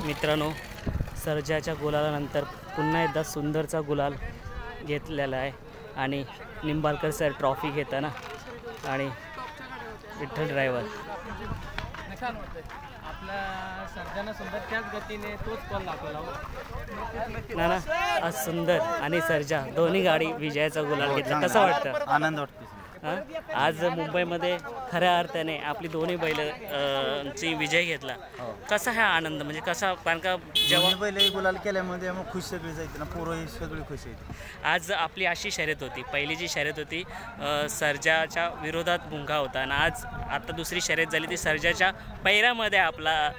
मित्रांनो, सर्जाच्या गुलालानंतर पुन्हा एकदा सुंदरचा गुलाल घेतलेला आहे आणि निंबाळकर सर ट्रॉफी घेताना आणि विठ्ठल ड्रायव्हर आपला सर्जाना सुंदर त्याच गतीने तोच पॉल दाखवला ना आज सुंदर आणि सर्जा दोन्ही गाडी विजयाचा गुलाल घेतला. कसं वाटतं? आनंद वाटतो. आज मुंबईमध्ये खऱ्या अर्थाने आपली दोन्ही बैल ची विजय घेतला. कसा हा आनंद, म्हणजे कसा? कारण का जेव्हा बैल गुलाल केल्यामध्ये मग खुश सगळी जायची ना, पोरं ही सगळी खुश येते. आज आपली अशी शर्यत होती, पहिली जी शर्यत होती सर्जाच्या विरोधात भुंगा होता आणि आता दुसरी शर्यत झाली ती सर्जाच्या पैऱ्यामध्ये आपला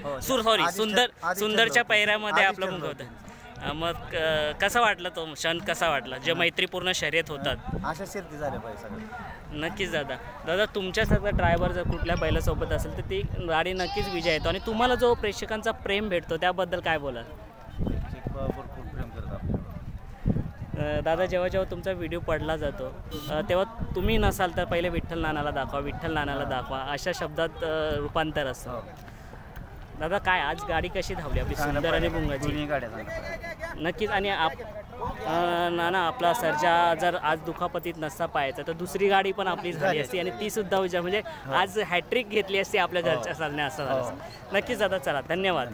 सुंदरच्या पैऱ्यामध्ये आपला भुंगा होता. मग कसा वाटला तो क्षण? कसा वाटला जे मैत्रीपूर्ण शर्यत होतात अशा शर्यती झाल्या पाहिजे सगळं? नक्कीच दादा तुमच्यासारखा ड्रायव्हर जर कुठल्या बैलासोबत असेल तर ती गाडी नक्कीच विजय येतो आणि तुम्हाला जो प्रेक्षकांचा प्रेम भेटतो त्याबद्दल काय बोलाल? भरपूर प्रेम करतात दादा. जेव्हा तुमचा व्हिडिओ पडला जातो तेव्हा तुम्ही नसाल तर पहिले विठ्ठल नानाला दाखवा अशा शब्दात रूपांतर असतं. दादा काय आज गाडी कशी धावली आपली सुंदर आणि भुंगाची? नक्कीच. आणि नाना आपला सर्जा जर आज दुखापतीत नसता पाहायचा तर दुसरी गाडी पण आपली झाली असती आणि ती सुद्धा म्हणजे आज हॅट्रिक घेतली असती आपल्या घरच्या चालण्या असं झालं. नक्कीच दादा, चला धन्यवाद.